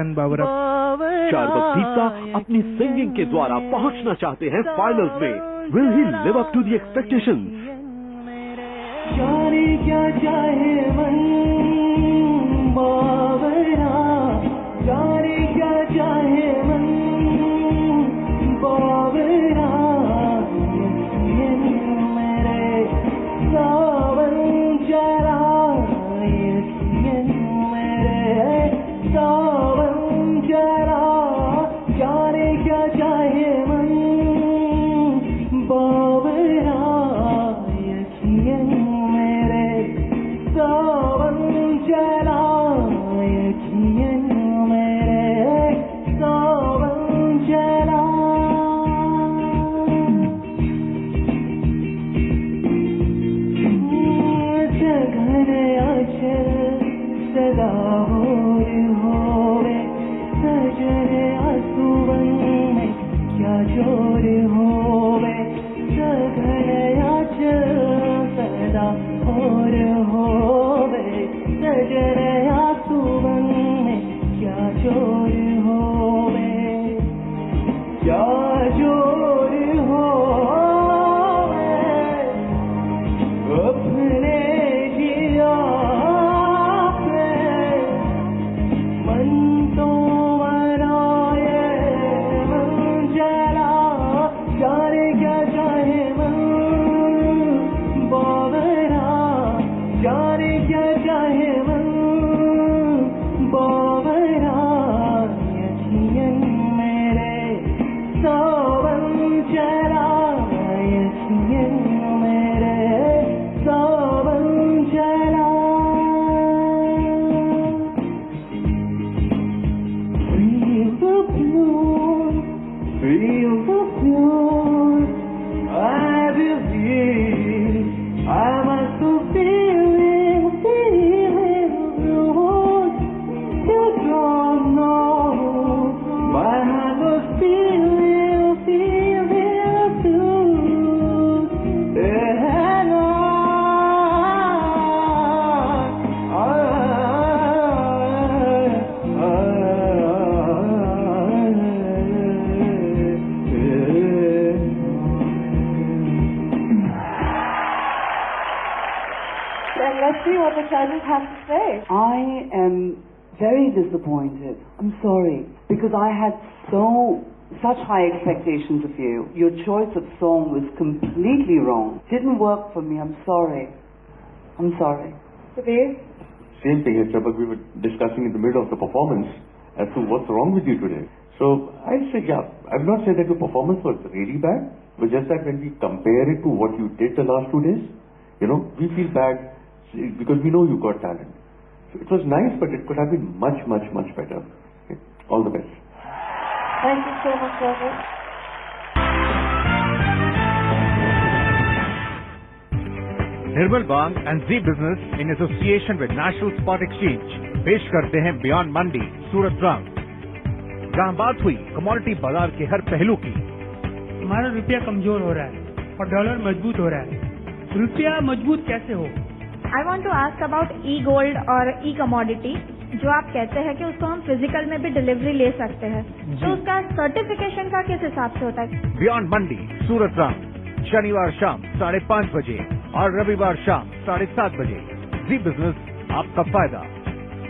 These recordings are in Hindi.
Simon Bawra. शारवत दीप्ता अपनी सिंगिंग के द्वारा पहुंचना चाहते हैं फाइनल्स में. Will he live up to the expectations? जाने क्या चाहे मन बावरा, जाने क्या चाहे मन बावरा, ये मेरे सावन जरा, ये मेरे सावन जरा, जाने क्या चाहे मन बावरा, ये मेरे सावन जरा, ये मेरे सावन जरा. सघन अचल सदा होवे, सजन आंसुवन में क्या जोर होवे, सघन अचल सदा होवे, सजन आंसुवन में क्या जोर होवे, क्या जोर होवे, अपने जिया पे मन तो मनाए मन जरा, जाने क्या चाहे मन बावरा, जाने क्या चाहे मन बावरा, ये मेरे सावन जरा, ये मेरे सावन जरा. Feel the blue, feel the blue, I believe I must feel it, you don't know, my heart was feeling too, and Then let's see what the judges have to say. I am very disappointed. I'm sorry, because I had such high expectations of you. Your choice of song was completely wrong. Didn't work for me. I'm sorry. I'm sorry. Sudev? Same thing, but we were discussing in the middle of the performance as to what's wrong with you today. So I'd say, yeah, I've not said that your performance was really bad, but just that when we compare it to what you did the last 2 days, we feel bad because we know you got talent. So it was nice, but it could have been much, much, much better. Okay. All the best. Thank you so much, Robert. Nirmal Bang and Zee Business in association with National Spot Exchange पेश करते हैं बियॉन्ड मंडी सूरत रंग, जहां बात हुई कमोडिटी बाजार के हर पहलू की. हमारा रुपया कमजोर हो रहा है और डॉलर मजबूत हो रहा है. रुपया मजबूत कैसे हो? I want to ask about e-gold और e-commodity, जो आप कहते हैं कि उसको हम फिजिकल में भी डिलीवरी ले सकते हैं, तो उसका सर्टिफिकेशन का किस हिसाब से होता है? बियॉन्ड मंडी सूरत रंग शनिवार शाम 5:30 बजे और रविवार शाम 7:30 बजे. जी बिजनेस आपका फायदा.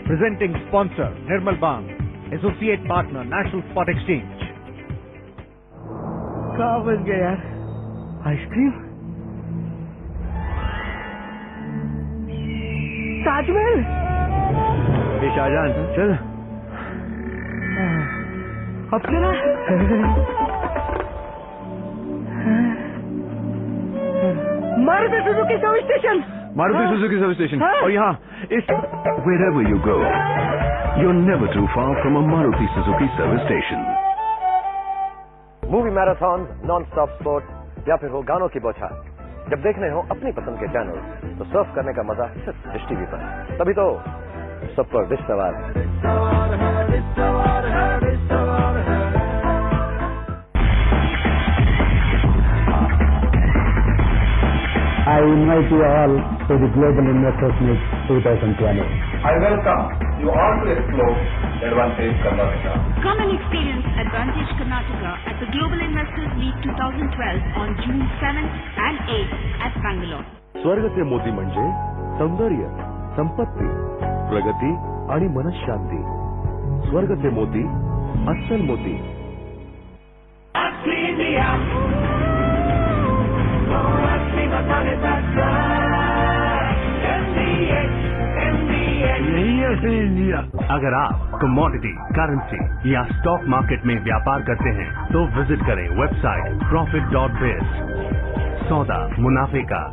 प्रेजेंटिंग स्पॉन्सर निर्मल बांग, associate partner national spot exchange. कहाँ बच गया यार? आइसक्रीम? ताजमहल? शाहजहान चल. अब चला. Maruti Suzuki service station. Maruti Suzuki service station. और यहाँ इस Wherever you go, you're never too far from a Maruti Suzuki service station. Movie marathon, non stop sport या फिर हो गानों की बौछार, जब देखने हो अपनी पसंद के चैनल तो सर्फ करने का मजा सिर्फ डिश टीवी पर. तभी तो सब पर डिश सवार है. I invite you all to the Global Investors Meet 2020. I welcome you ought to explore Advantage Karnataka. Come and experience Advantage Karnataka at the Global Investors Meet 2012 on June 7th and 8th at Bangalore. स्वर्गचे मोती म्हणजे सौंदर्य, संपत्ती, प्रगती आणि मनशांती. स्वर्गचे मोती, अस्सल मोती. अगर आप कमोडिटी, करेंसी या स्टॉक मार्केट में व्यापार करते हैं तो विजिट करें वेबसाइट profit.biz. सौदा मुनाफे का.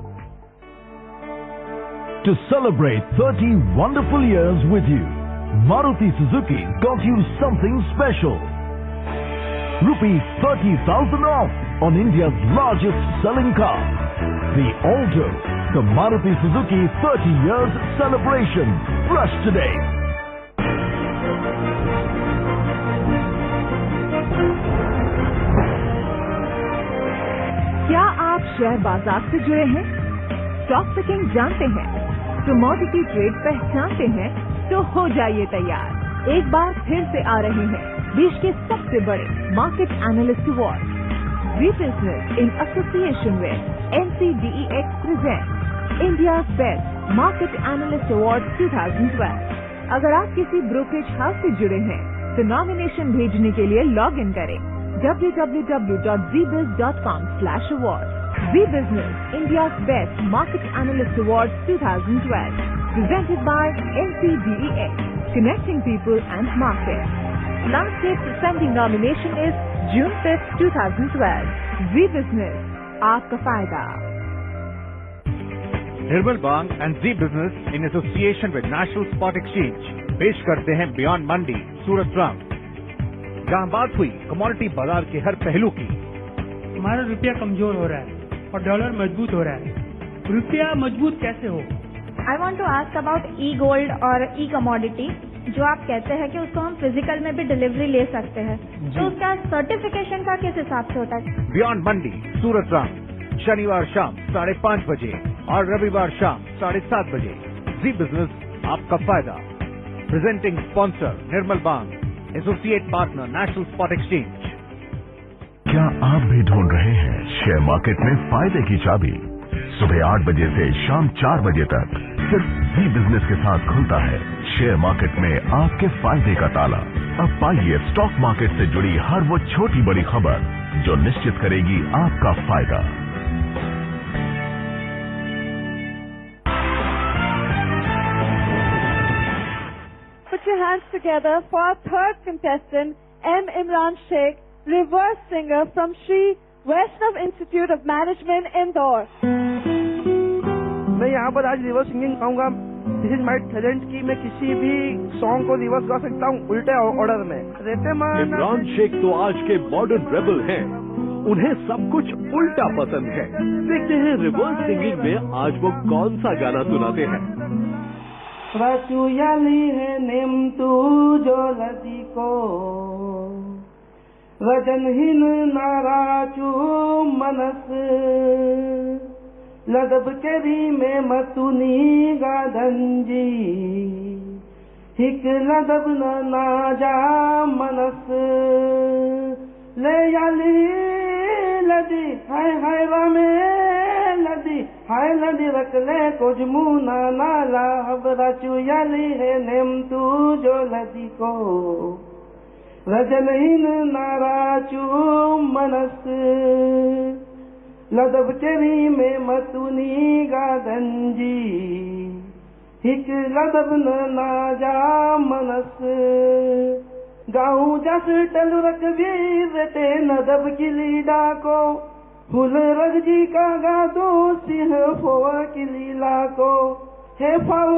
To celebrate 30 wonderful years with you, Maruti Suzuki got you something special. Rupees 30,000 off on India's largest selling car. The Alto, the Maruti Suzuki 30 years celebration. Rush today. क्या आप शेयर बाजार से जुड़े हैं? स्टॉक पिकिंग जानते हैं? कमोडिटी ट्रेड पहचानते हैं? तो हो जाइए तैयार. एक बार फिर से आ रहे हैं देश के सबसे बड़े मार्केट एनालिस्ट अवार्ड. वी business in association with NCDEX presents India's Best Market Analyst Award 2012. अगर आप किसी ब्रोकरेज हाउस से जुड़े हैं तो नॉमिनेशन भेजने के लिए लॉग इन करें www.zbiz.com/award. Zee Business, India's Best Market Analyst Award 2012, presented by NCDEX, connecting people and markets. Last date for sending nomination is June 5th, 2012. Zee Business, आपका फायदा. Nirmal Bang and Zee business in association with national spot exchange पेश करते हैं बियॉन्ड मंडी सूरत ट्रंप, जहां बात हुई कमोडिटी बाजार के हर पहलू की. हमारा रुपया कमजोर हो रहा है और डॉलर मजबूत हो रहा है. रुपया मजबूत कैसे हो? I want to ask about e gold और ई कमोडिटी, जो आप कहते हैं कि उसको हम फिजिकल में भी डिलीवरी ले सकते हैं, तो उसका सर्टिफिकेशन का किस हिसाब से होता है? बियॉन्ड मंडी सूरत ट्रंप, शनिवार शाम 5:30 बजे और रविवार शाम 7:30 बजे. जी बिजनेस, आपका फायदा. प्रेजेंटिंग स्पॉन्सर निर्मल बांग, associate partner national spot exchange. क्या आप भी ढूंढ रहे हैं शेयर मार्केट में फायदे की चाबी? सुबह 8 बजे से शाम 4 बजे तक सिर्फ जी बिजनेस के साथ खुलता है शेयर मार्केट में आपके फायदे का ताला. अब पाइए स्टॉक मार्केट से जुड़ी हर वो छोटी बड़ी खबर जो निश्चित करेगी आपका फायदा. Put your hands together for our third contestant, M. Imran Sheikh, reverse singer from Sri Vaishnav Institute of Management, Indore. मैं यहाँ पर आज रिवर्स सिंगिंग गाऊंगा. दिस इज माई टैलेंट कि मैं किसी भी सॉन्ग को रिवर्स गा सकता हूँ उल्टे ऑर्डर में. इमरान शेख तो आज के मॉडर्न रेबल हैं. उन्हें सब कुछ उल्टा पसंद है. देखते हैं रिवर्स सिंगिंग में आज वो कौन सा गाना सुनाते हैं. रचू याली है नेम तू जो लदी को रजनहीन नाराचू मनस लदब केरी में मतुनी गाधंजी हिक लदब न नाजा मनस ले याली लदी हाय हाय रामे लदी हाय लदी रख ले कुछ मुना नाला हबरा चुयाली है नेम तू जो लदी को रजनहीन नाराचू मनस लदब चरी में मतुनी गाधंजी हिक लदब न नाजा मनस गाऊं जस टल रख वीर ते नदब की लीला को फूल रगजी का गादो सिंह फोआ की लीला को हे फाव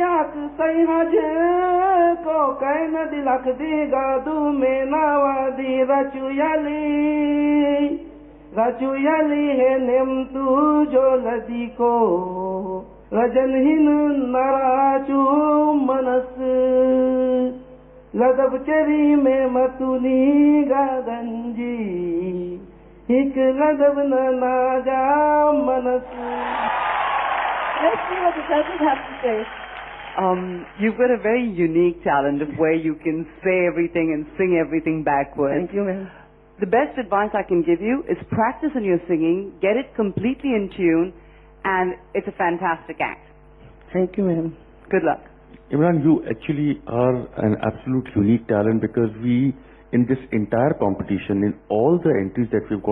याक सही हज को कह न दिलक दी गादू में नावा दी रचुयाली है नेम तू जो लदी को रजनहीन नाराचू मनस लदब चरी में मतुनी गाधंजी हिक लदब न नाजा मनस. Let's see what the judges have to say. You've got a very unique talent of where you can say everything and sing everything backwards. Thank you, ma'am. The best advice I can give you is practice on your singing, get it completely in tune, and it's a fantastic act. Thank you, ma'am. Good luck. Imran, you actually are an absolute unique talent because we, in this entire competition, in all the entries that we've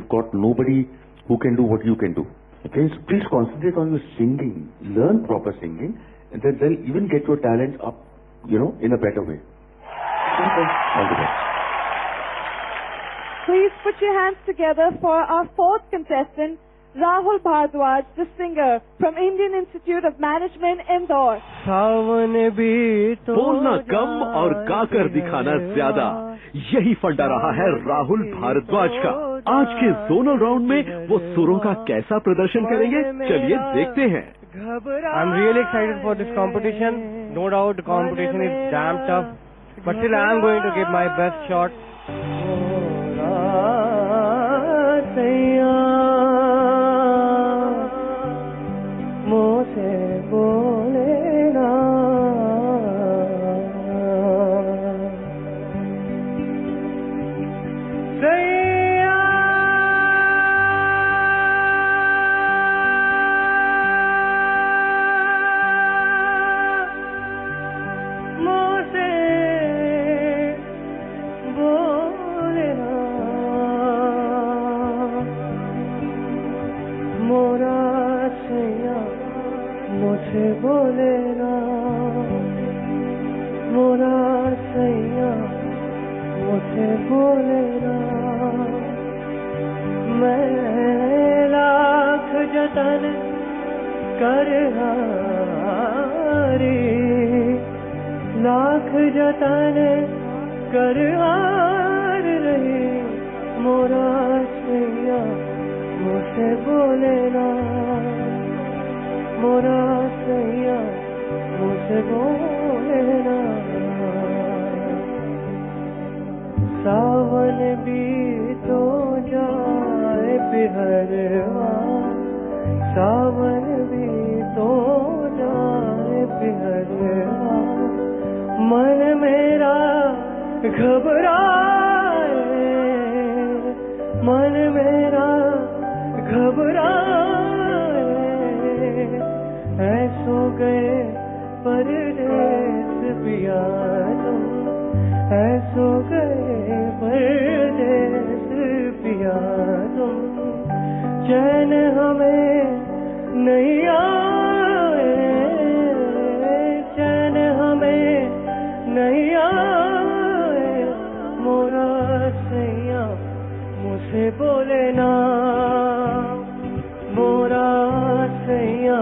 got nobody who can do what you can do. Okay, so please concentrate on your singing, learn proper singing, and then they'll even get your talent up, in a better way. All the best. Please put your hands together for our fourth contestant, Rahul Bhardwaj, the singer from Indian Institute of Management, Indore. बोलना कम और गाकर दिखाना ज्यादा, यही फंडा रहा है राहुल भारद्वाज का। आज के जोनल राउंड में वो सुरों का कैसा प्रदर्शन करेंगे, चलिए देखते हैं। I'm really excited for this competition. No doubt the competition is damn tough, but still I'm going to give my best shot. Lakh जतन कर हार रही मोरा सैया मुझसे बोले ना मोरा सैया मुझसे बोले ना सावन भी तो जाए बिहरवा सावन भी तो जाए बिहरवा मन मेरा घबराए मन मेरा घबराए ऐसो गए परदेस पिया तुम ऐसो गए परदेस पिया तुम चैन हमें नहीं आए चैन हमें नहीं आए मोरा सैया मुझसे बोले ना मोरा सैया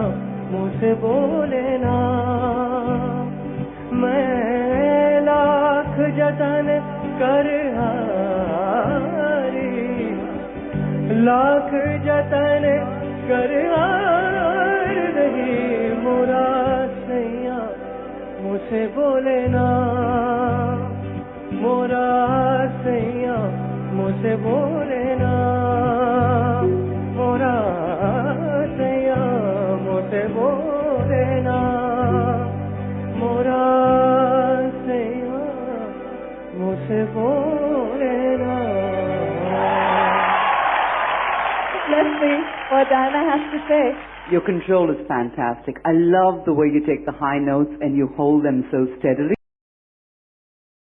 मुझसे बोले ना मैं लाख जतन कर हारी लाख जतन कर हार रही मोरा सैया मुझसे बोले ना मोरा सैया मुझसे बोले ना मोरा सैया मुझसे बोले ना मोरा सैया मुझसे बोले ना। Let's see what Diana has to say. Your control is fantastic. I love the way you take the high notes and you hold them so steadily.